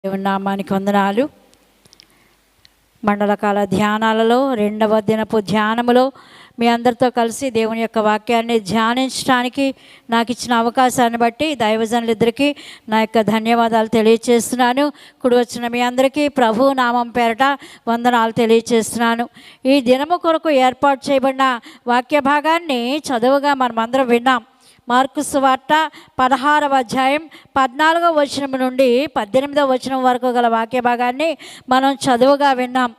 దేవుని నామానికి వందనాలు. మండలకాల ధ్యానాలలో 2వ దినపు ధ్యానములో మీ అందరితో కలిసి దేవుని యొక్క వాక్యాన్ని ధ్యానించడానికి నాకు ఇచ్చిన అవకాశాన్ని బట్టి దైవజనులిద్దరికీ నా యొక్క ధన్యవాదాలు తెలియచేస్తున్నాను. కుడి వచ్చిన మీ అందరికీ ప్రభు నామం పేరట వందనాలు తెలియచేస్తున్నాను. ఈ దినము కొరకు ఏర్పాటు చేయబడిన వాక్య భాగాన్ని చదువుగా మనమందరం విన్నాం. మార్కు సువార్త 16వ అధ్యాయం 14వ వచనం నుండి 18వ వచనం వరకు గల వాక్య భాగాన్ని మనం చదువుగా విన్నాం.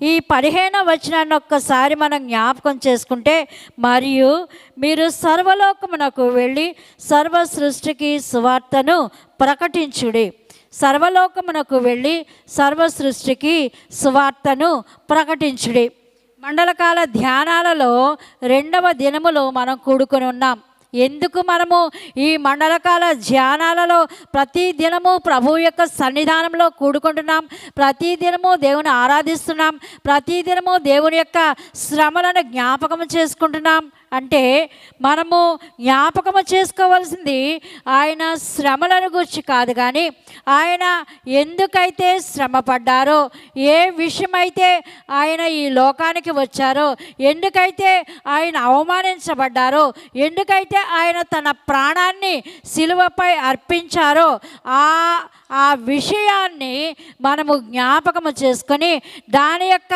ఈ 15వ వచనాన్ని ఒక్కసారి మనం జ్ఞాపకం చేసుకుంటే, మరియు మీరు సర్వలోకమునకు వెళ్ళి సర్వ సృష్టికి సువార్తను ప్రకటించుడి. సర్వలోకమునకు వెళ్ళి సర్వ సృష్టికి సువార్తను ప్రకటించుడి. మండలకాల ధ్యానాలలో 2వ దినములో మనం కూడుకొని ఉన్నాం. ఎందుకు మనము ఈ మండలకాల ధ్యానాలలో ప్రతి దినము ప్రభు యొక్క సన్నిధానంలో కూడుకుంటున్నాం, ప్రతి దినము దేవుని ఆరాధిస్తున్నాం, ప్రతి దినము దేవుని యొక్క శ్రమలను జ్ఞాపకం చేసుకుంటున్నాం అంటే, మనము జ్ఞాపకము చేసుకోవాల్సింది ఆయన శ్రమలను గురించి కాదు, కానీ ఆయన ఎందుకైతే శ్రమ పడ్డారో, ఏ విషయమైతే ఆయన ఈ లోకానికి వచ్చారో, ఎందుకైతే ఆయన అవమానించబడ్డారో, ఎందుకైతే ఆయన తన ప్రాణాన్ని సిలువపై అర్పించారో ఆ విషయాన్ని మనము జ్ఞాపకము చేసుకొని దాని యొక్క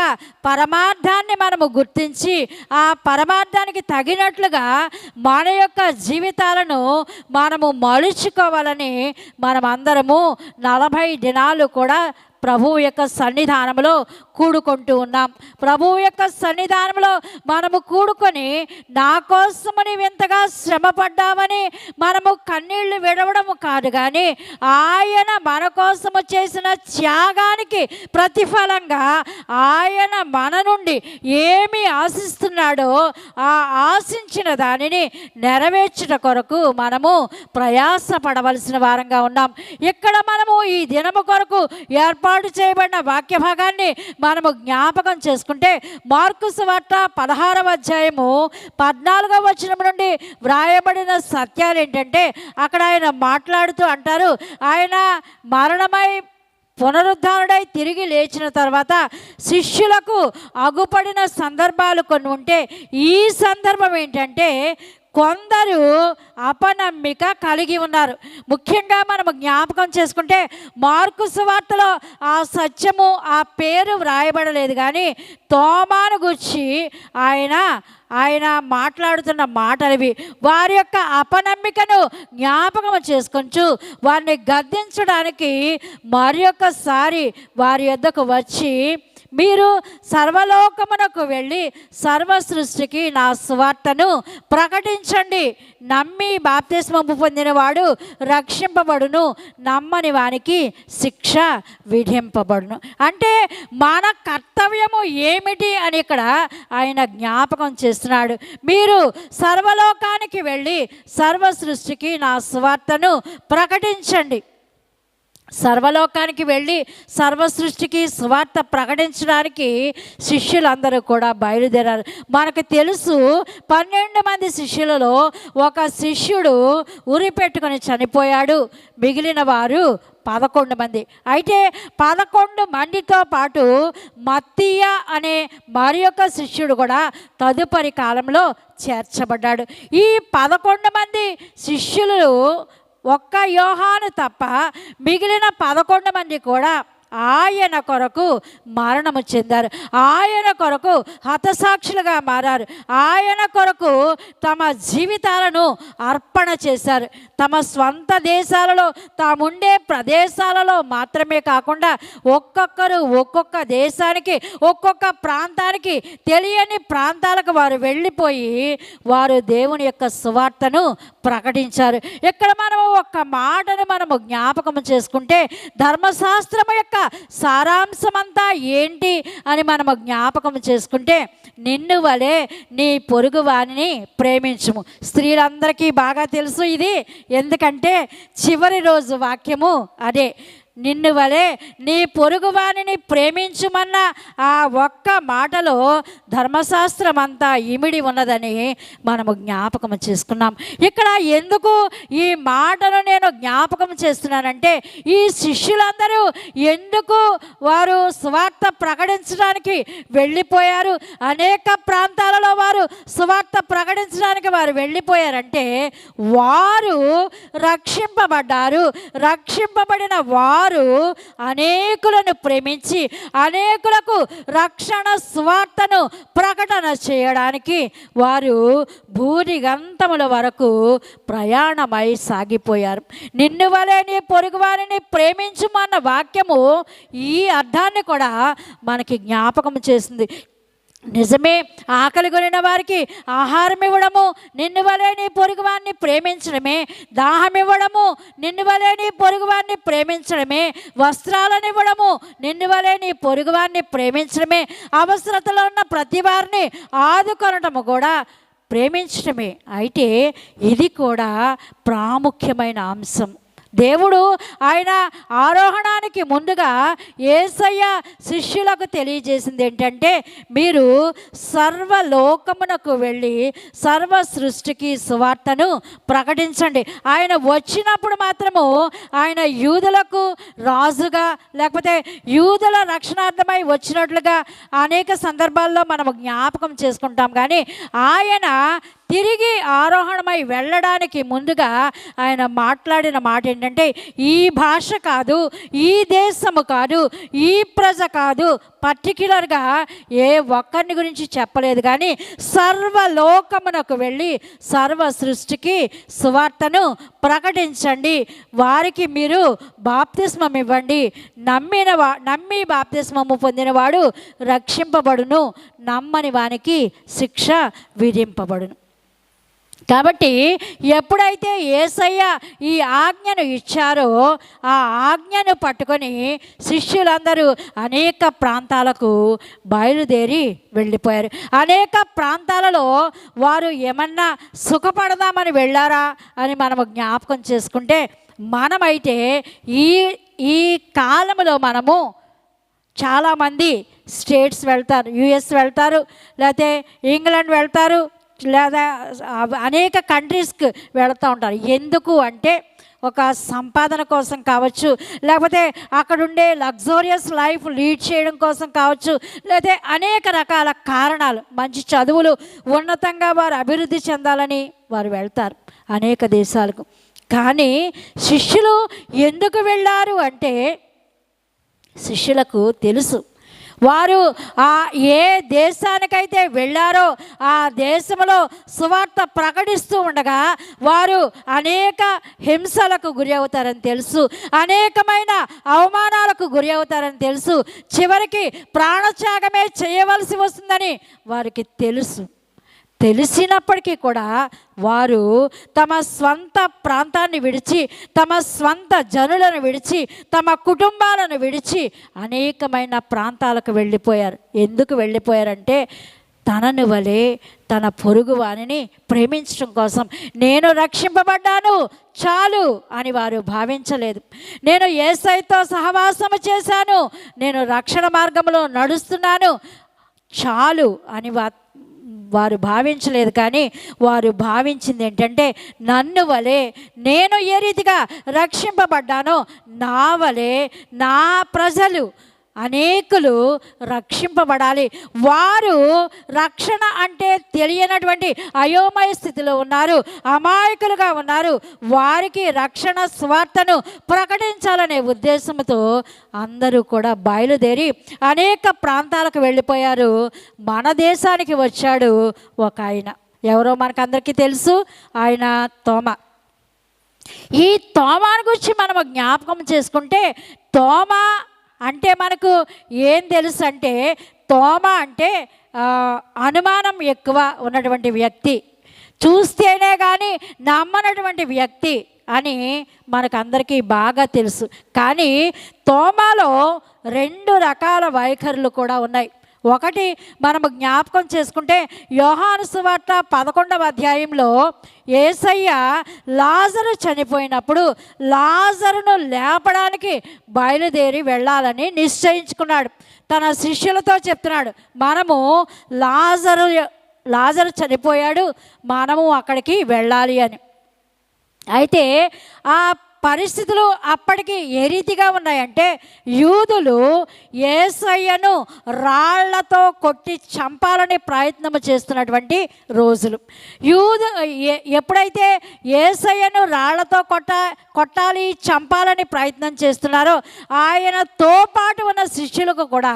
పరమార్థాన్ని మనము గుర్తించి ఆ పరమార్థానికి తగినట్లుగా మన యొక్క జీవితాలను మనము మలుచుకోవాలని మనమందరము 40 దినాలు కూడా ప్రభువు యొక్క సన్నిధానంలో కూడుకుంటూ ఉన్నాం. ప్రభువు యొక్క సన్నిధానంలో మనము కూడుకొని నా కోసమని ఎంతగా శ్రమ పడ్డామని మనము కన్నీళ్లు విడవడము కాదు, కానీ ఆయన మన కోసము చేసిన త్యాగానికి ప్రతిఫలంగా ఆయన మన నుండి ఏమి ఆశిస్తున్నాడో ఆ ఆశించిన దానిని నెరవేర్చుట కొరకు మనము ప్రయాసపడవలసిన వారంగా ఉన్నాం. ఇక్కడ మనము ఈ దినము కొరకు ఏర్పాటు చేయబడిన వాక్య భాగాన్ని మనము జ్ఞాపకం చేసుకుంటే, మార్కు సువార్త 16వ అధ్యాయము 14వ వచనం నుండి వ్రాయబడిన సత్యాలు ఏంటంటే, అక్కడ ఆయన మాట్లాడుతూ అంటారు, ఆయన మరణమై పునరుద్ధానుడై తిరిగి లేచిన తర్వాత శిష్యులకు అగుపడిన సందర్భాలు కొన్ని ఉంటే, ఈ సందర్భం ఏంటంటే కొందరు అపనమ్మిక కలిగి ఉన్నారు. ముఖ్యంగా మనము జ్ఞాపకం చేసుకుంటే, మార్కు సువార్తలో ఆ సత్యము ఆ పేరు వ్రాయబడలేదు, కానీ తోమాను గురించి ఆయన మాట్లాడుతున్న మాటలవి. వారి యొక్క అపనమ్మికను జ్ఞాపకం చేసుకొంచు వారిని గద్దించడానికి మరి ఒక్కసారి వారి యొద్దకు వచ్చి, మీరు సర్వలోకమునకు వెళ్ళి సర్వ సృష్టికి నా సువార్తను ప్రకటించండి. నమ్మి బాప్తిస్మము పొందినవాడు రక్షింపబడును, నమ్మని వానికి శిక్ష విధింపబడును. అంటే మన కర్తవ్యము ఏమిటి అని ఇక్కడ ఆయన జ్ఞాపకం చేస్తున్నాడు. మీరు సర్వలోకానికి వెళ్ళి సర్వ సృష్టికి నా సువార్తను ప్రకటించండి. సర్వలోకానికి వెళ్ళి సర్వ సృష్టికి సువార్త ప్రకటించడానికి శిష్యులందరూ కూడా బయలుదేరారు. మనకు తెలుసు 12 మంది శిష్యులలో ఒక శిష్యుడు ఉరి పెట్టుకొని చనిపోయాడు. మిగిలిన వారు 11 మంది. అయితే 11 మందితో పాటు మత్తీయ అనే మరి యొక్క శిష్యుడు కూడా తదుపరి కాలంలో చేర్చబడ్డాడు. ఈ 11 మంది శిష్యులు ఒక్క యోహాను తప్ప మిగిలిన 11 మంది కూడా ఆయన కొరకు మరణము చెందారు. ఆయన కొరకు హతసాక్షులుగా మారారు. ఆయన కొరకు తమ జీవితాలను అర్పణ చేశారు. తమ స్వంత దేశాలలో తాముండే ప్రదేశాలలో మాత్రమే కాకుండా ఒక్కొక్కరు ఒక్కొక్క దేశానికి ఒక్కొక్క ప్రాంతానికి తెలియని ప్రాంతాలకు వారు వెళ్ళిపోయి వారు దేవుని యొక్క సువార్తను ప్రకటించారు. ఇక్కడ మనము ఒక్క మాటను మనము జ్ఞాపకం చేసుకుంటే, ధర్మశాస్త్రము యొక్క సారాంశమంతా ఏంటి అని మనము జ్ఞాపకం చేసుకుంటే, నిన్ను వలె నీ పొరుగు వానిని ప్రేమించుము. స్త్రీలందరికీ బాగా తెలుసు ఇది, ఎందుకంటే చివరి రోజు వాక్యము అదే. నిన్ను వలె నీ పొరుగువానిని ప్రేమించుమన్న ఆ ఒక్క మాటలో ధర్మశాస్త్రం అంతా ఇమిడి ఉన్నదని మనము జ్ఞాపకం చేసుకున్నాం. ఇక్కడ ఎందుకు ఈ మాటను నేను జ్ఞాపకం చేస్తున్నానంటే, ఈ శిష్యులందరూ ఎందుకు వారు సువార్త ప్రకటించడానికి వెళ్ళిపోయారు, అనేక ప్రాంతాలలో వారు సువార్త ప్రకటించడానికి వారు వెళ్ళిపోయారంటే, వారు రక్షింపబడ్డారు. రక్షింపబడిన వారు అనేకులను ప్రేమించి అనేకులకు రక్షణ సువార్తను ప్రకటన చేయడానికి వారు భూదిగంతముల వరకు ప్రయాణమై సాగిపోయారు. నిన్ను వలె నీ పొరుగువారిని ప్రేమించుమన్న వాక్యము ఈ అర్థాన్ని కూడా మనకి జ్ఞాపకం చేసింది. నిజమే, ఆకలి కొనిన వారికి ఆహారం ఇవ్వడము నిన్ను వలె నీ పొరుగువారిని ప్రేమించడమే, దాహం ఇవ్వడము నిన్ను వలె నీ పొరుగువారిని ప్రేమించడమే, వస్త్రాలను ఇవ్వడము నిన్ను వలె నీ పొరుగువారిని ప్రేమించడమే, అవసరతలో ఉన్న ప్రతి వారిని ఆదుకొనటము కూడా ప్రేమించడమే. అయితే ఇది కూడా ప్రాముఖ్యమైన అంశం. దేవుడు ఆయన ఆరోహణానికి ముందుగా యేసయ్య శిష్యులకు తెలియజేసింది ఏంటంటే, మీరు సర్వలోకమునకు వెళ్ళి సర్వ సృష్టికి సువార్తను ప్రకటించండి. ఆయన వచ్చినప్పుడు మాత్రము ఆయన యూదులకు రాజుగా లేకపోతే యూదుల రక్షణార్థమై వచ్చినట్లుగా అనేక సందర్భాల్లో మనము జ్ఞాపకం చేసుకుంటాం. కానీ ఆయన తిరిగి ఆరోహణమై వెళ్ళడానికి ముందుగా ఆయన మాట్లాడిన మాట ఏంటంటే, ఈ భాష కాదు, ఈ దేశము కాదు, ఈ ప్రజ కాదు, పర్టిక్యులర్గా ఏ ఒక్కరిని గురించి చెప్పలేదు. కానీ సర్వలోకమునకు వెళ్ళి సర్వ సృష్టికి సువార్తను ప్రకటించండి, వారికి మీరు బాప్తిస్మం ఇవ్వండి, నమ్మి బాప్తిస్మము పొందినవాడు రక్షింపబడును, నమ్మని వానికి శిక్ష విధింపబడును. కాబట్టి ఎప్పుడైతే యేసయ్య ఈ ఆజ్ఞను ఇచ్చారో ఆ ఆజ్ఞను పట్టుకొని శిష్యులందరూ అనేక ప్రాంతాలకు బయలుదేరి వెళ్ళిపోయారు. అనేక ప్రాంతాలలో వారు ఏమన్నా సుఖపడదామని వెళ్ళారా అని మనము జ్ఞాపకం చేసుకుంటే, మనమైతే ఈ కాలంలో మనము చాలామంది స్టేట్స్ వెళ్తారు, యుఎస్ వెళ్తారు, లేకపోతే ఇంగ్లాండ్ వెళ్తారు, లేదా అనేక కంట్రీస్కి వెళుతూ ఉంటారు. ఎందుకు అంటే ఒక సంపాదన కోసం కావచ్చు, లేకపోతే అక్కడుండే లగ్జోరియస్ లైఫ్ లీడ్ చేయడం కోసం కావచ్చు, లేకపోతే అనేక రకాల కారణాలు, మంచి చదువులు, ఉన్నతంగా వారు అభివృద్ధి చెందాలని వారు వెళ్తారు అనేక దేశాలకు. కానీ శిష్యులు ఎందుకు వెళ్ళారు అంటే, శిష్యులకు తెలుసు వారు ఏ దేశానికైతే వెళ్ళారో ఆ దేశంలో సువార్త ప్రకటిస్తూ ఉండగా వారు అనేక హింసలకు గురి అవుతారని తెలుసు, అనేకమైన అవమానాలకు గురి అవుతారని తెలుసు, చివరికి ప్రాణత్యాగమే చేయవలసి వస్తుందని వారికి తెలుసు. తెలిసినప్పటికీ కూడా వారు తమ స్వంత ప్రాంతాన్ని విడిచి, తమ స్వంత జనులను విడిచి, తమ కుటుంబాలను విడిచి అనేకమైన ప్రాంతాలకు వెళ్ళిపోయారు. ఎందుకు వెళ్ళిపోయారంటే, తనను వలె తన పొరుగువానిని ప్రేమించడం కోసం. నేను రక్షింపబడ్డాను చాలు అని వారు భావించలేదు. నేను యేసయ్యతో సహవాసము చేశాను, నేను రక్షణ మార్గంలో నడుస్తున్నాను చాలు అని వారు భావించలేదు. కానీ వారు భావించింది ఏంటంటే, నన్ను వలె నేను ఏ రీతిగా రక్షింపబడ్డానో నా వలె నా ప్రజలు అనేకులు రక్షింపబడాలి. వారు రక్షణ అంటే తెలియనటువంటి అయోమయ స్థితిలో ఉన్నారు, అమాయకులుగా ఉన్నారు. వారికి రక్షణ స్వార్థను ప్రకటించాలనే ఉద్దేశంతో అందరూ కూడా బయలుదేరి అనేక ప్రాంతాలకు వెళ్ళిపోయారు. మన దేశానికి వచ్చాడు ఒక ఆయన, ఎవరో మనకందరికీ తెలుసు, ఆయన తోమా. ఈ తోమాను గురించి మనం జ్ఞాపకం చేసుకుంటే, తోమా అంటే మనకు ఏం తెలుసు అంటే, తోమా అంటే అనుమానం ఎక్కువ ఉన్నటువంటి వ్యక్తి, చూస్తేనే కానీ నమ్మనటువంటి వ్యక్తి అని మనకందరికీ బాగా తెలుసు. కానీ తోమాలో 2 రకాల వైఖరులు కూడా ఉన్నాయి. ఒకటి మనము జ్ఞాపకం చేసుకుంటే యోహాను సువార్త 11వ అధ్యాయంలో యేసయ్య లాజరు చనిపోయినప్పుడు లాజరును లేపడానికి బయలుదేరి వెళ్ళాలని నిశ్చయించుకున్నాడు. తన శిష్యులతో చెప్తున్నాడు, మనము లాజరు చనిపోయాడు, మనము అక్కడికి వెళ్ళాలి అని. అయితే ఆ పరిస్థితులు అప్పటికి ఏ రీతిగా ఉన్నాయంటే, యూదులు యేసయ్యను రాళ్లతో కొట్టి చంపాలని ప్రయత్నం చేస్తున్నటువంటి రోజులు. ఎప్పుడైతే యేసయ్యను రాళ్లతో కొట్టాలి చంపాలని ప్రయత్నం చేస్తున్నారో, ఆయనతో పాటు ఉన్న శిష్యులకు కూడా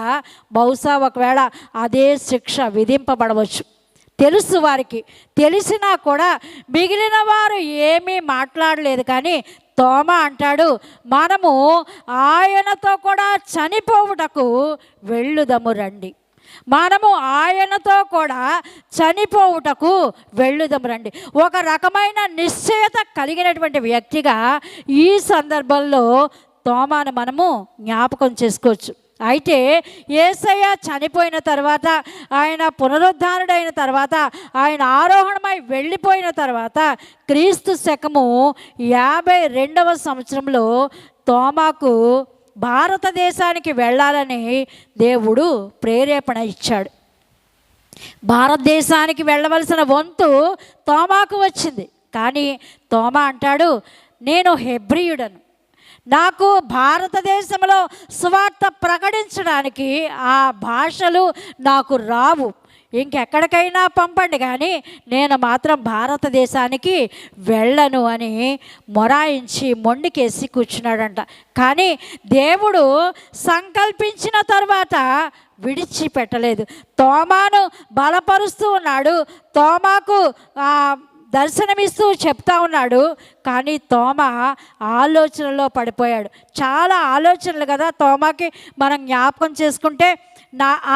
బహుశా ఒకవేళ అదే శిక్ష విధింపబడవచ్చు. తెలుసు వారికి, తెలిసినా కూడా మిగిలిన వారు ఏమీ మాట్లాడలేదు. కానీ తోమా అంటాడు, మనము ఆయనతో కూడా చనిపోవుటకు వెళ్ళుదము రండి, మనము ఆయనతో కూడా చనిపోవుటకు వెళ్ళుదము రండి. ఒక రకమైన నిశ్చయత కలిగినటువంటి వ్యక్తిగా ఈ సందర్భంలో తోమాను మనము జ్ఞాపకం చేసుకోవచ్చు. అయితే యేసయ్య చనిపోయిన తర్వాత, ఆయన పునరుద్ధానుడైన తర్వాత, ఆయన ఆరోహణమై వెళ్ళిపోయిన తర్వాత క్రీస్తు శకము 52వ సంవత్సరంలో తోమాకు భారతదేశానికి వెళ్ళాలని దేవుడు ప్రేరేపణ ఇచ్చాడు. భారతదేశానికి వెళ్ళవలసిన వంతు తోమాకు వచ్చింది. కానీ తోమా అంటాడు, నేను హెబ్రీయుడను, నాకు భారతదేశంలో సువార్త ప్రకటించడానికి ఆ భాషలు నాకు రావు, ఇంకెక్కడికైనా పంపండి కానీ నేను మాత్రం భారతదేశానికి వెళ్ళను అని మొరాయించి మొండికేసి కూర్చున్నాడంట. కానీ దేవుడు సంకల్పించిన తర్వాత విడిచిపెట్టలేదు. తోమాను బలపరుస్తూ ఉన్నాడు, తోమాకు దర్శనమిస్తూ చెప్తా ఉన్నాడు. కానీ తోమా ఆలోచనలో పడిపోయాడు. చాలా ఆలోచనలు కదా తోమాకి. మనం జ్ఞాపకం చేసుకుంటే,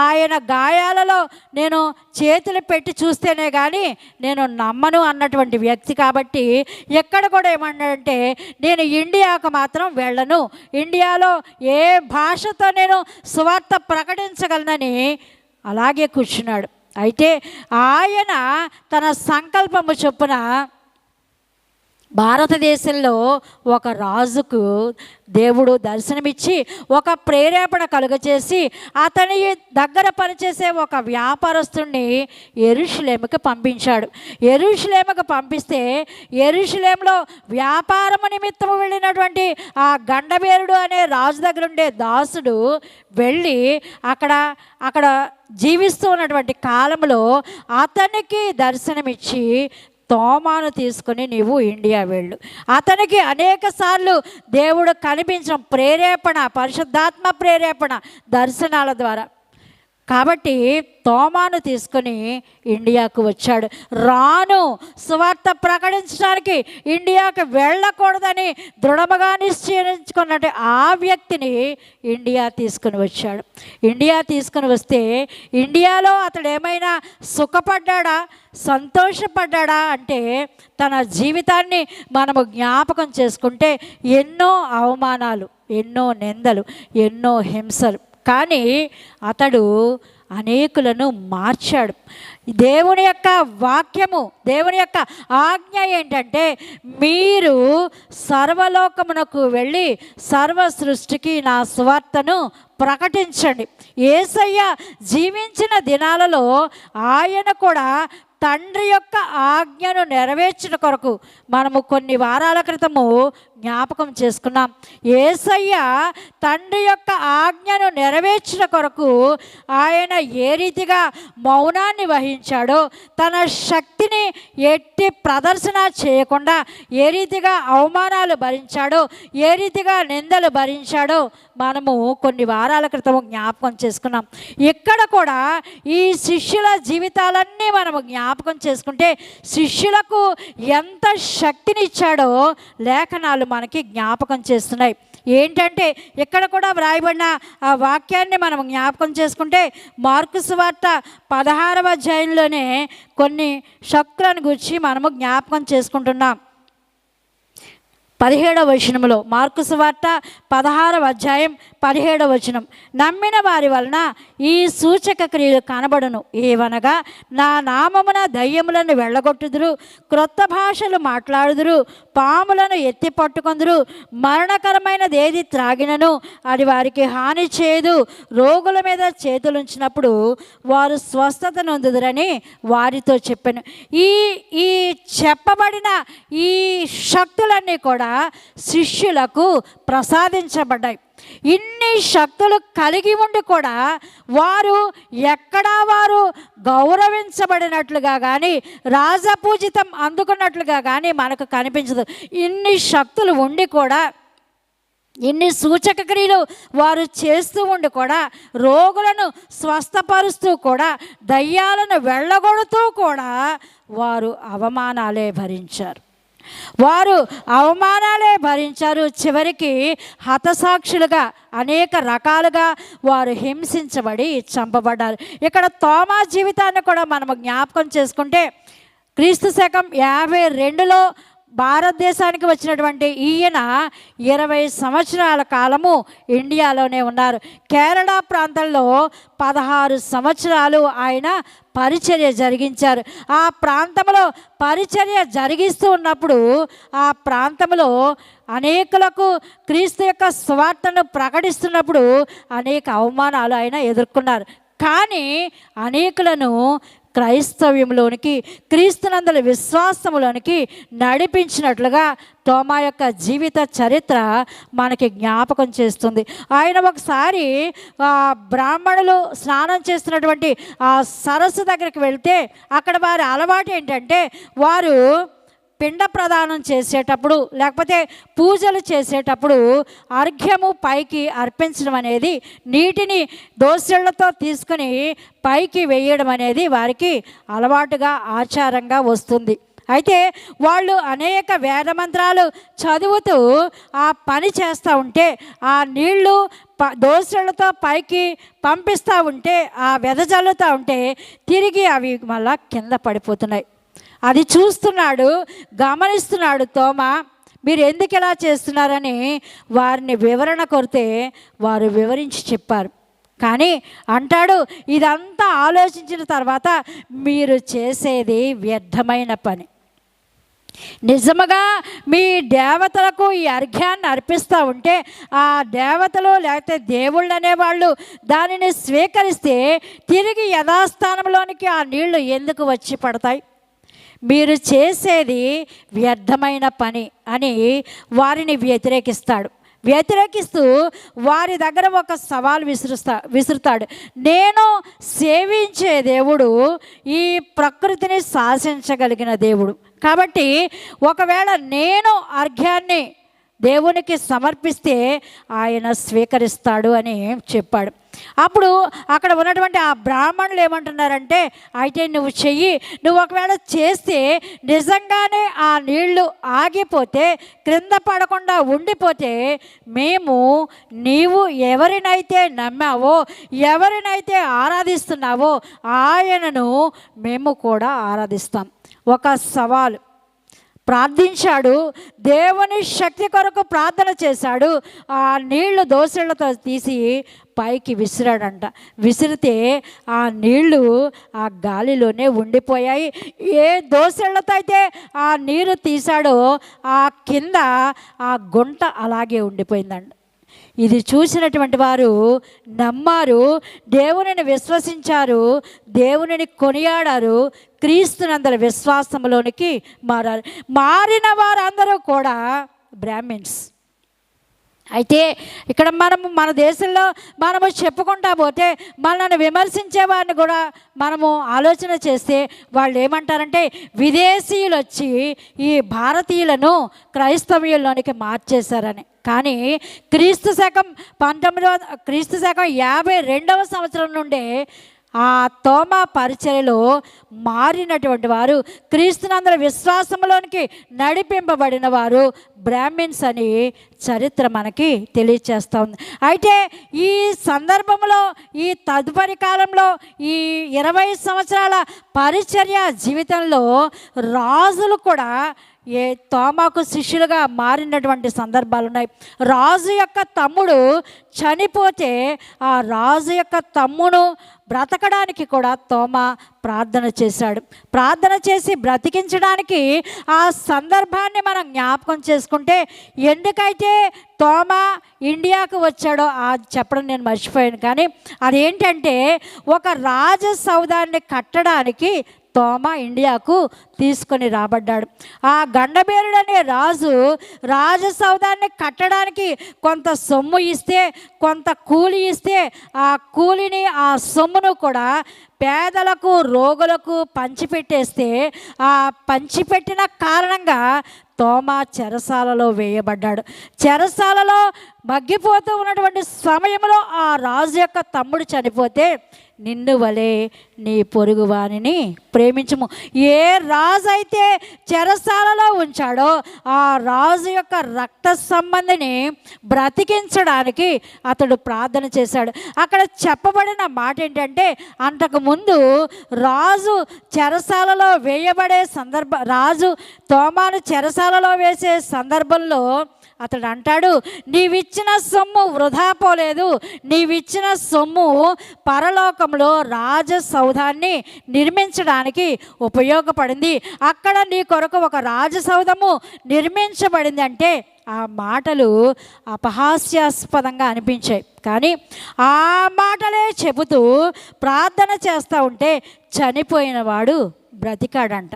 ఆయన గాయాలలో నేను చేతులు పెట్టి చూస్తేనే కానీ నేను నమ్మను అన్నటువంటి వ్యక్తి. కాబట్టి ఎక్కడ కూడా ఏమన్నాడంటే, నేను ఇండియాకు మాత్రం వెళ్ళను, ఇండియాలో ఏ భాషతో నేను సువార్త ప్రకటించగలనని అలాగే కూర్చున్నాడు. అయితే ఆయన తన సంకల్పము చొప్పున భారతదేశంలో ఒక రాజుకు దేవుడు దర్శనమిచ్చి ఒక ప్రేరేపణ కలుగచేసి అతని దగ్గర పనిచేసే ఒక వ్యాపారస్తుడిని యెరూషలేముకి పంపించాడు. యెరూషలేముకి పంపిస్తే యెరూషలేములో వ్యాపారము నిమిత్తము వెళ్ళినటువంటి ఆ గండబేరుడు అనే రాజు దగ్గర ఉండే దాసుడు వెళ్ళి అక్కడ జీవిస్తూ ఉన్నటువంటి కాలంలో అతనికి దర్శనమిచ్చి, తోమాను తీసుకుని నీవు ఇండియా వెళ్ళు. అతనికి అనేక సార్లు దేవుడు కనిపించడం ప్రేరేపణ, పరిశుద్ధాత్మ ప్రేరేపణ దర్శనాల ద్వారా. కాబట్టి తోమాను తీసుకొని ఇండియాకు వచ్చాడు. రాను సువార్త ప్రకటించడానికి ఇండియాకు వెళ్ళకూడదని దృఢముగా నిశ్చయించుకున్నట్టు ఆ వ్యక్తిని ఇండియా తీసుకుని వచ్చాడు. ఇండియా తీసుకుని వస్తే ఇండియాలో అతడు ఏమైనా సుఖపడ్డా, సంతోషపడ్డా అంటే, తన జీవితాన్ని మనము జ్ఞాపకం చేసుకుంటే ఎన్నో అవమానాలు, ఎన్నో నిందలు, ఎన్నో హింసలు. కానీ అతడు అనేకులను మార్చాడు. దేవుని యొక్క వాక్యము, దేవుని యొక్క ఆజ్ఞ ఏంటంటే, మీరు సర్వలోకమునకు వెళ్ళి సర్వ సృష్టికి నా సువార్తను ప్రకటించండి. యేసయ్య జీవించిన దినాలలో ఆయన కూడా తండ్రి యొక్క ఆజ్ఞను నెరవేర్చిన కొరకు మనము కొన్ని వారాల క్రితము జ్ఞాపకం చేసుకున్నాం. యేసయ్య తండ్రి యొక్క ఆజ్ఞను నెరవేర్చిన కొరకు ఆయన ఏ రీతిగా మౌనాన్ని వహించాడో, తన శక్తిని ఎట్టి ప్రదర్శన చేయకుండా ఏ రీతిగా అవమానాలు భరించాడో, ఏ రీతిగా నిందలు భరించాడో మనము కొన్ని వారాల క్రితం జ్ఞాపకం చేసుకున్నాం. ఇక్కడ కూడా ఈ శిష్యుల జీవితాలన్నీ మనము జ్ఞాపకం చేసుకుంటే, శిష్యులకు ఎంత శక్తినిచ్చాడో లేఖనాలు మనకి జ్ఞాపకం చేస్తున్నాయి. ఏంటంటే, ఇక్కడ కూడా వ్రాయబడిన ఆ వాక్యాన్ని మనం జ్ఞాపకం చేసుకుంటే, మార్కు సువార్త 16వ అధ్యాయంలోనే కొన్ని శక్తులను గురించి మనము జ్ఞాపకం చేసుకుంటున్నాం. 17వ వచనంలో, మార్కు సువార్త 16వ అధ్యాయం 17వ వచనం, నమ్మిన వారి వలన ఈ సూచక క్రియలు కనబడును, ఏవనగా నా నామమున దయ్యములను వెళ్ళగొట్టుదురు, క్రొత్త భాషలు మాట్లాడుదురు, పాములను ఎత్తి పట్టుకొందురు, మరణకరమైనది ఏది త్రాగినను అది వారికి హాని చేయదు, రోగుల మీద చేతులుంచినప్పుడు వారు స్వస్థత నొందుదురని వారితో చెప్పాను. ఈ ఈ చెప్పబడిన ఈ శక్తులన్నీ కూడా శిష్యులకు ప్రసాదించబడ్డాయి. ఇన్ని శక్తులు కలిగి ఉండి కూడా వారు ఎక్కడా వారు గౌరవించబడినట్లుగా కానీ రాజపూజితం అందుకున్నట్లుగా కానీ మనకు కనిపించదు. ఇన్ని శక్తులు ఉండి కూడా, ఇన్ని సూచక క్రియలు వారు చేస్తూ ఉండి కూడా, రోగులను స్వస్థపరుస్తూ కూడా, దయ్యాలను వెళ్ళగొడుతూ కూడా వారు అవమానాలే భరించారు. చివరికి హతసాక్షులుగా అనేక రకాలుగా వారు హింసించబడి చంపబడ్డారు. ఇక్కడ తోమా జీవితాన్ని కూడా మనము జ్ఞాపకం చేసుకుంటే, క్రీస్తు శకం 52లో భారతదేశానికి వచ్చినటువంటి ఈయన 20 సంవత్సరాల కాలము ఇండియాలోనే ఉన్నారు. కేరళ ప్రాంతంలో 16 సంవత్సరాలు ఆయన పరిచర్య జరిగించారు. ఆ ప్రాంతంలో పరిచర్య జరిగిస్తూ ఉన్నప్పుడు ఆ ప్రాంతంలో అనేకులకు క్రీస్తు యొక్క స్వార్థను ప్రకటిస్తున్నప్పుడు అనేక అవమానాలు ఆయన ఎదుర్కొన్నారు. కానీ అనేకులను క్రైస్తవ్యంలోనికి, క్రీస్తునందలి విశ్వాసములోనికి నడిపించినట్లుగా తోమా యొక్క జీవిత చరిత్ర మనకి జ్ఞాపకం చేస్తుంది. ఆయన ఒకసారి బ్రాహ్మణులు స్నానం చేస్తున్నటువంటి ఆ సరస్సు దగ్గరికి వెళ్తే అక్కడ వారి అలవాటు ఏంటంటే, వారు పిండ ప్రదానం చేసేటప్పుడు లేకపోతే పూజలు చేసేటప్పుడు అర్ఘ్యము పైకి అర్పించడం అనేది, నీటిని దోసెళ్లతో తీసుకుని పైకి వేయడం అనేది వారికి అలవాటుగా ఆచారంగా వస్తుంది. అయితే వాళ్ళు అనేక వేదమంత్రాలు చదువుతూ ఆ పని చేస్తూ ఉంటే, ఆ నీళ్లు దోసెళ్లతో పైకి పంపిస్తూ ఉంటే, ఆ వెదజల్లుతూ ఉంటే తిరిగి అవి మళ్ళా కింద పడిపోతున్నాయి. అది చూస్తున్నాడు, గమనిస్తున్నాడు తోమా. మీరు ఎందుకు ఇలా చేస్తున్నారని వారిని వివరణ కొరితే వారు వివరించి చెప్పారు. కానీ అంటాడు, ఇదంతా ఆలోచించిన తర్వాత మీరు చేసేది వ్యర్థమైన పని. నిజముగా మీ దేవతలకు ఈ అర్ఘ్యాన్ని అర్పిస్తూ ఉంటే ఆ దేవతలు లేకపోతే దేవుళ్ళు అనేవాళ్ళు దానిని స్వీకరిస్తే తిరిగి యథాస్థానంలోనికి ఆ నీళ్లు ఎందుకు వచ్చి పడతాయి? మీరు చేసేది వ్యర్థమైన పని అని వారిని వ్యతిరేకిస్తూ వారి దగ్గర ఒక సవాల్ విసురుతాడు. నేను సేవించే దేవుడు ఈ ప్రకృతిని శాసించగలిగిన దేవుడు కాబట్టి ఒకవేళ నేను అర్ఘ్యాన్ని దేవునికి సమర్పిస్తే ఆయన స్వీకరిస్తాడు అని చెప్పాడు. అప్పుడు అక్కడ ఉన్నటువంటి ఆ బ్రాహ్మణులు ఏమంటున్నారంటే, అయితే నువ్వు చెయ్యి, నువ్వు ఒకవేళ చేస్తే నిజంగానే ఆ నీళ్లు ఆగిపోతే, క్రింద పడకుండా ఉండిపోతే, మేము నీవు ఎవరినైతే నమ్మావో, ఎవరినైతే ఆరాధిస్తున్నావో ఆయనను మేము కూడా ఆరాధిస్తాం. ఒక సవాలు ప్రార్థించాడు, దేవుని శక్తి కొరకు ప్రార్థన చేశాడు. ఆ నీళ్లు దోసెళ్లతో తీసి పైకి విసిరాడంట. విసిరితే ఆ నీళ్లు ఆ గాలిలోనే ఉండిపోయాయి. ఏ దోసెళ్లతో అయితే ఆ నీరు తీశాడో ఆ కింద ఆ గుంట అలాగే ఉండిపోయిందంట. ఇది చూసినటువంటి వారు నమ్మారు, దేవునిని విశ్వసించారు, దేవునిని కొనియాడారు, క్రీస్తునందరి విశ్వాసంలోనికి మారారు. మారిన వారందరూ కూడా బ్రాహ్మిన్స్. అయితే ఇక్కడ మన దేశంలో మనము చెప్పుకుంటా పోతే, మనల్ని విమర్శించే వారిని కూడా మనము ఆలోచన చేస్తే వాళ్ళు ఏమంటారంటే, విదేశీయులు వచ్చి ఈ భారతీయులను క్రైస్తవ్యంలోనికి మార్చేశారని. కానీ క్రీస్తు శకం 52వ సంవత్సరం నుండే ఆ తోమా పరిచర్యలో మారినటువంటి వారు, క్రీస్తునందరి విశ్వాసంలోనికి నడిపింపబడిన వారు బ్రాహ్మిన్స్ అని చరిత్ర మనకి తెలియచేస్తూ ఉంది. అయితే ఈ సందర్భంలో, ఈ తదుపరి కాలంలో, ఈ 20 సంవత్సరాల పరిచర్య జీవితంలో రాజులు కూడా తోమాకు శిష్యులుగా మారినటువంటి సందర్భాలు ఉన్నాయి. రాజు యొక్క తమ్ముడు చనిపోతే ఆ రాజు యొక్క తమ్ముడు బ్రతకడానికి కూడా తోమా ప్రార్థన చేశాడు. ప్రార్థన చేసి బ్రతికించడానికి ఆ సందర్భాన్ని మనం జ్ఞాపకం చేసుకుంటే, ఎందుకైతే తోమా ఇండియాకు వచ్చాడో చెప్పడం నేను మర్చిపోయాను. కానీ అదేంటంటే, ఒక రాజసౌధాన్ని కట్టడానికి తోమా ఇండియాకు తీసుకొని రాబడ్డాడు. ఆ గండబేరుడు అనే రాజు రాజసౌధాన్ని కట్టడానికి కొంత సొమ్ము ఇస్తే, కొంత కూలి ఇస్తే, ఆ కూలిని ఆ సొమ్మును కూడా పేదలకు రోగులకు పంచిపెట్టేస్తే, ఆ పంచిపెట్టిన కారణంగా తోమా చెరసాలలో వేయబడ్డాడు. చెరసాలలో మగ్గిపోతూ ఉన్నటువంటి సమయంలో ఆ రాజు యొక్క తమ్ముడు చనిపోతే, నిన్ను వలె నీ పొరుగువానిని ప్రేమించుము. ఏ రాజు అయితే చెరసాలలో ఉంచాడో ఆ రాజు యొక్క రక్త సంబంధిని బ్రతికించడానికి అతడు ప్రార్థన చేశాడు. అక్కడ చెప్పబడిన మాట ఏంటంటే, అంతకుముందు రాజు చెరసాలలో వేయబడే రాజు తోమాను చెరసాలలో వేసే సందర్భంలో అతడు అంటాడు, నీవిచ్చిన సొమ్ము వృధా పోలేదు, నీవిచ్చిన సొమ్ము పరలోకంలో రాజసౌధాన్ని నిర్మించడానికి ఉపయోగపడింది. అక్కడ నీ కొరకు ఒక రాజసౌధము నిర్మించబడింది అంటే ఆ మాటలు అపహాస్యాస్పదంగా అనిపించాయి. కానీ ఆ మాటలే చెబుతూ ప్రార్థన చేస్తూ ఉంటే చనిపోయిన వాడు బ్రతికాడంట.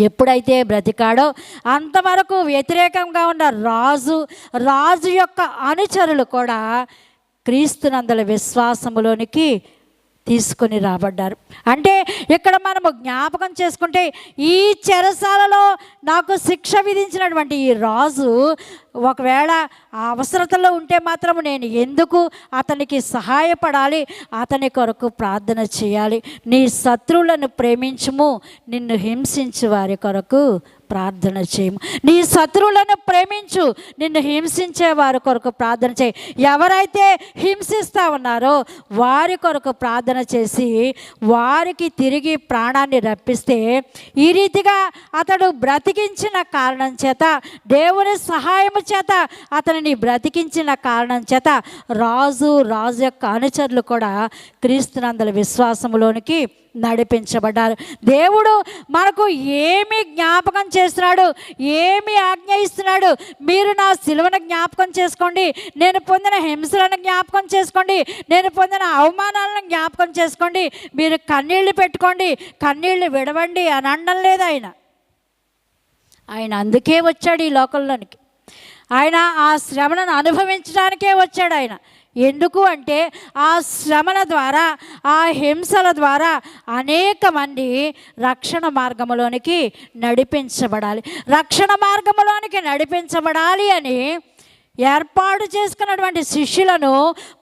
ఎప్పుడైతే బ్రతికాడో అంతవరకు వ్యతిరేకంగా ఉన్న రాజు యొక్క అనుచరులు కూడా క్రీస్తునందల విశ్వాసములోనికి తీసుకొని రాబడ్డారు. అంటే ఇక్కడ మనము జ్ఞాపకం చేసుకుంటే, ఈ చెరసాలలో నాకు శిక్ష విధించినటువంటి ఈ రాజు ఒకవేళ ఆ అవసరతలో ఉంటే మాత్రం నేను ఎందుకు అతనికి సహాయపడాలి, అతని కొరకు ప్రార్థన చేయాలి. నీ శత్రువులను ప్రేమించుము, నిన్ను హింసించు వారి కొరకు ప్రార్థన చేయము. నీ శత్రువులను ప్రేమించు, నిన్ను హింసించే వారి కొరకు ప్రార్థన చేయి. ఎవరైతే హింసిస్తూ ఉన్నారో వారి కొరకు ప్రార్థన చేసి వారికి తిరిగి ప్రాణాన్ని రప్పిస్తే, ఈ రీతిగా అతడు బ్రతికించిన కారణం చేత, దేవుని సహాయము చేత అతనిని బ్రతికించిన కారణం చేత రాజు యొక్క అనుచరులు కూడా క్రీస్తునందల విశ్వాసములోనికి నడిపించబడ్డారు. దేవుడు మనకు ఏమి జ్ఞాపకం చేస్తున్నాడు, ఏమి ఆజ్ఞ ఇస్తున్నాడు? మీరు నా సిలువను జ్ఞాపకం చేసుకోండి, నేను పొందిన హింసలను జ్ఞాపకం చేసుకోండి, నేను పొందిన అవమానాలను జ్ఞాపకం చేసుకోండి, మీరు కన్నీళ్లు పెట్టుకోండి, కన్నీళ్లు విడవండి అని అనడం లేదు ఆయన అందుకే వచ్చాడు ఈ లోకంలోనికి. ఆయన ఆ శ్రమను అనుభవించడానికే వచ్చాడు ఆయన. ఎందుకు అంటే ఆ శ్రమల ద్వారా, ఆ హింసల ద్వారా అనేక మంది రక్షణ మార్గంలోనికి నడిపించబడాలి. రక్షణ మార్గంలోనికి నడిపించబడాలి అని ఏర్పాటు చేసుకున్నటువంటి శిష్యులను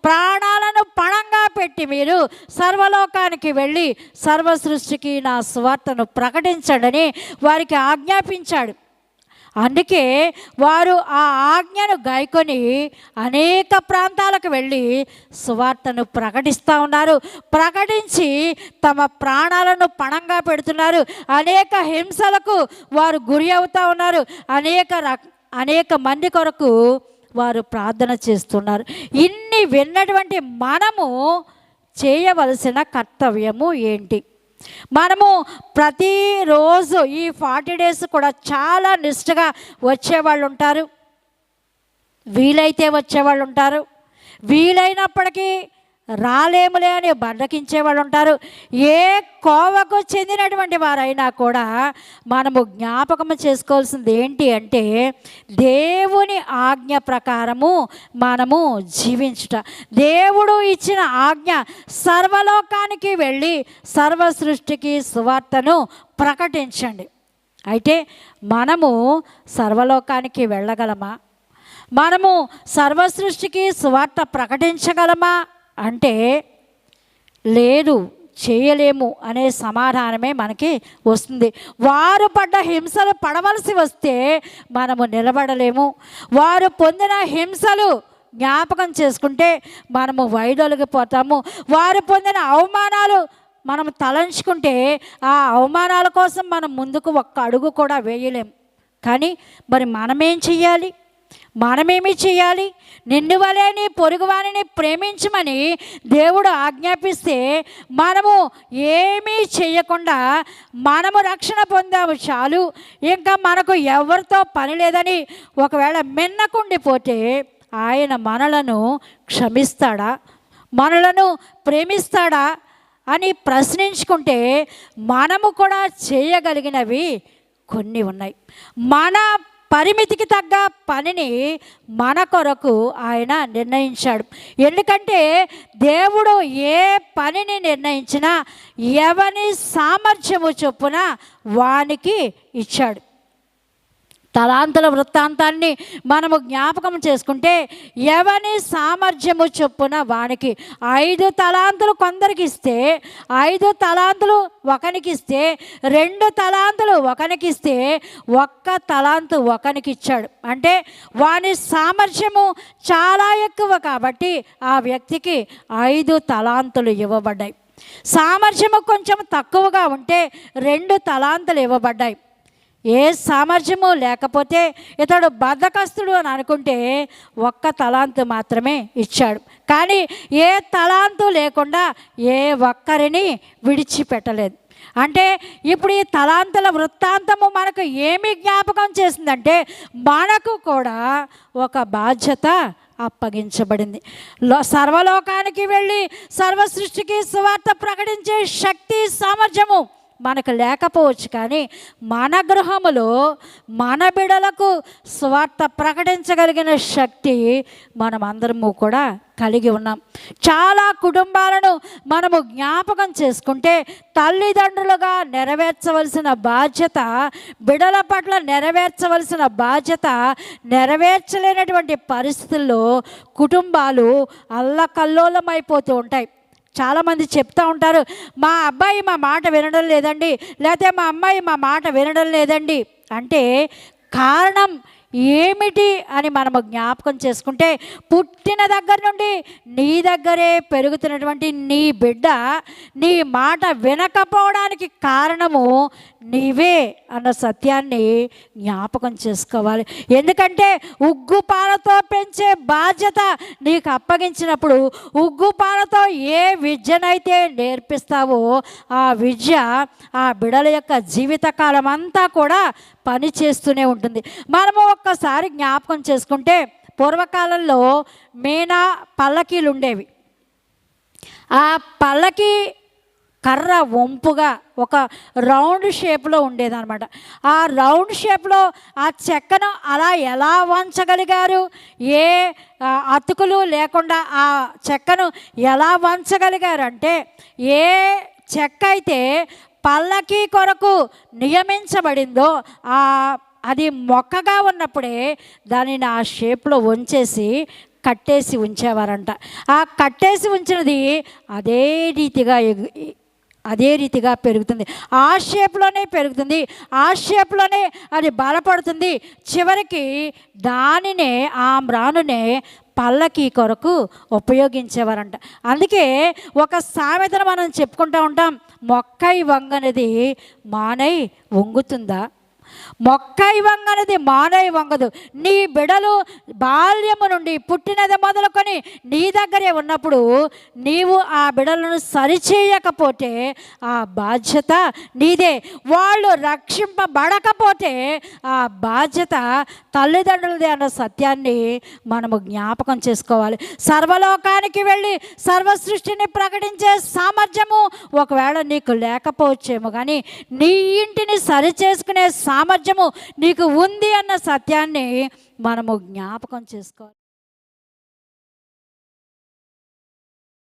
ప్రాణాలను పణంగా పెట్టి మీరు సర్వలోకానికి వెళ్ళి సర్వ సృష్టికి నా సువార్తను ప్రకటించడని వారికి ఆజ్ఞాపించాడు. అందుకే వారు ఆ ఆజ్ఞను గాయకొని అనేక ప్రాంతాలకు వెళ్ళి సువార్తను ప్రకటిస్తూ ఉన్నారు. ప్రకటించి తమ ప్రాణాలను పణంగా పెడుతున్నారు. అనేక హింసలకు వారు గురి అవుతూ ఉన్నారు. అనేక మంది కొరకు వారు ప్రార్థన చేస్తున్నారు. ఇన్ని విన్నటువంటి మనము చేయవలసిన కర్తవ్యము ఏంటి? మనము ప్రతిరోజు ఈ 40 days కూడా చాలా నిష్ఠగా వచ్చేవాళ్ళు ఉంటారు, వీలైతే వచ్చేవాళ్ళు ఉంటారు, వీలైనప్పటికీ రాలేములే అని బండకించే వాళ్ళు ఉంటారు. ఏ కోవకు చెందినటువంటి వారైనా కూడా మనము జ్ఞాపకం చేసుకోవాల్సింది ఏంటి అంటే, దేవుని ఆజ్ఞ ప్రకారము మనము జీవించుట. దేవుడు ఇచ్చిన ఆజ్ఞ సర్వలోకానికి వెళ్ళి సర్వ సృష్టికి సువార్తను ప్రకటించండి. అయితే మనము సర్వలోకానికి వెళ్ళగలమా? మనము సర్వ సృష్టికి సువార్త ప్రకటించగలమా అంటే లేదు, చేయలేము అనే సమాధానమే మనకి వస్తుంది. వారు పడ్డ హింసలు పడవలసి వస్తే మనము నిలబడలేము. వారు పొందిన హింసలు జ్ఞాపకం చేసుకుంటే మనము వైదొలిగిపోతాము. వారు పొందిన అవమానాలు మనం తలంచుకుంటే ఆ అవమానాల కోసం మనం ముందుకు ఒక్క అడుగు కూడా వేయలేం. కానీ మరి మనమేం చెయ్యాలి? మనమేమి చేయాలి? నిన్ను వలె నీ పొరుగువానిని ప్రేమించమని దేవుడు ఆజ్ఞాపిస్తే మనము ఏమీ చేయకుండా మనము రక్షణ పొందాము చాలు, ఇంకా మనకు ఎవరితో పని లేదని ఒకవేళ మిన్నకుండిపోతే ఆయన మనలను క్షమిస్తాడా, మనలను ప్రేమిస్తాడా అని ప్రశ్నించుకుంటే మనము కూడా చేయగలిగినవి కొన్ని ఉన్నాయి. మన పరిమితికి తగ్గ పనిని మన కొరకు ఆయన నిర్ణయించాడు. ఎందుకంటే దేవుడు ఏ పనిని నిర్ణయించినా ఎవని సామర్థ్యము చొప్పున వానికి ఇచ్చాడు. తలాంతుల వృత్తాంతాన్ని మనము జ్ఞాపకం చేసుకుంటే ఎవని సామర్థ్యము చొప్పున వానికి 5 తలాంతులు కొందరికి ఇస్తే, 5 తలాంతులు ఒకనికి ఇస్తే, 2 తలాంతులు ఒకనికి ఇస్తే, 1 తలాంతు ఒకనికి ఇచ్చాడు. అంటే వాని సామర్థ్యము చాలా ఎక్కువ కాబట్టి ఆ వ్యక్తికి 5 తలాంతులు ఇవ్వబడ్డాయి. సామర్థ్యము కొంచెం తక్కువగా ఉంటే 2 తలాంతులు ఇవ్వబడ్డాయి. ఏ సామర్థ్యము లేకపోతే ఇతడు బద్ధకస్తుడు అని అనుకుంటే 1 తలాంతు మాత్రమే ఇచ్చాడు. కానీ ఏ తలాంతు లేకుండా ఏ ఒక్కరిని విడిచిపెట్టలేదు. అంటే ఇప్పుడు ఈ తలాంతుల వృత్తాంతము మనకు ఏమి జ్ఞాపకం చేసిందంటే మనకు కూడా ఒక బాధ్యత అప్పగించబడింది. సర్వలోకానికి వెళ్ళి సర్వ సృష్టికి సువార్త ప్రకటించే శక్తి సామర్థ్యము మనకు లేకపోవచ్చు, కానీ మన గృహములో మన బిడలకు స్వార్థ ప్రకటించగలిగిన శక్తి మనమందరము కూడా కలిగి ఉన్నాం. చాలా కుటుంబాలను మనము జ్ఞాపకం చేసుకుంటే తల్లిదండ్రులుగా నెరవేర్చవలసిన బాధ్యత, బిడల పట్ల నెరవేర్చవలసిన బాధ్యత నెరవేర్చలేనటువంటి పరిస్థితుల్లో కుటుంబాలు అల్లకల్లోలమైపోతూ ఉంటాయి. చాలామంది చెప్తూ ఉంటారు, మా అబ్బాయి మా మాట వినడం లేదండి, లేకపోతే మా అమ్మాయి మా మాట వినడం లేదండి. అంటే కారణం ఏమిటి అని మనము జ్ఞాపకం చేసుకుంటే పుట్టిన దగ్గర నుండి నీ దగ్గరే పెరుగుతున్నటువంటి నీ బిడ్డ నీ మాట వినకపోవడానికి కారణము నీవే అన్న సత్యాన్ని జ్ఞాపకం చేసుకోవాలి. ఎందుకంటే ఉగ్గుపాలతో పెంచే బాధ్యత నీకు అప్పగించినప్పుడు ఉగ్గుపాలతో ఏ విద్యనైతే నేర్పిస్తావో ఆ విద్య ఆ బిడల యొక్క జీవితకాలం అంతా కూడా పని చేస్తూనే ఉంటుంది. మనము ఒక్కసారి జ్ఞాపకం చేసుకుంటే పూర్వకాలంలో మీనా పల్లకీలు ఉండేవి. ఆ పల్లకి కర్ర వంపుగా ఒక రౌండ్ షేప్లో ఉండేదన్నమాట. ఆ రౌండ్ షేప్లో ఆ చెక్కను అలా ఎలా వంచగలిగారు? ఏ అతుకులు లేకుండా ఆ చెక్కను ఎలా వంచగలిగారు అంటే, ఏ చెక్క అయితే పల్లకి కొరకు నియమించబడిందో అది మొక్కగా ఉన్నప్పుడే దానిని ఆ షేప్లో వంచేసి కట్టేసి ఉంచేవారంట. ఆ కట్టేసి ఉంచినది అదే రీతిగా పెరుగుతుంది, ఆ షేప్లోనే పెరుగుతుంది, ఆ షేప్లోనే అది బలపడుతుంది. చివరికి దానినే ఆ మ్రానునే పల్లకి కొరకు ఉపయోగించేవారంట. అందుకే ఒక సామెతను మనం చెప్పుకుంటూ ఉంటాం, మొక్కై వంగనది మానై వంగుతుందా? మొక్కై వంగనది మానై వంగదు. నీ బిడలు బాల్యము నుండి పుట్టినది మొదలుకొని నీ దగ్గరే ఉన్నప్పుడు నీవు ఆ బిడలను సరిచేయకపోతే ఆ బాధ్యత నీదే. వాళ్ళు రక్షింపబడకపోతే ఆ బాధ్యత తల్లిదండ్రులదే అన్న సత్యాన్ని మనము జ్ఞాపకం చేసుకోవాలి. సర్వలోకానికి వెళ్ళి సర్వ సృష్టిని ప్రకటించే సామర్థ్యము ఒకవేళ నీకు లేకపోవచ్చేమో, కానీ నీ ఇంటిని సరిచేసుకునే సామర్థ్యము నీకు ఉంది అన్న సత్యాన్ని మనము జ్ఞాపకం చేసుకోవాలి.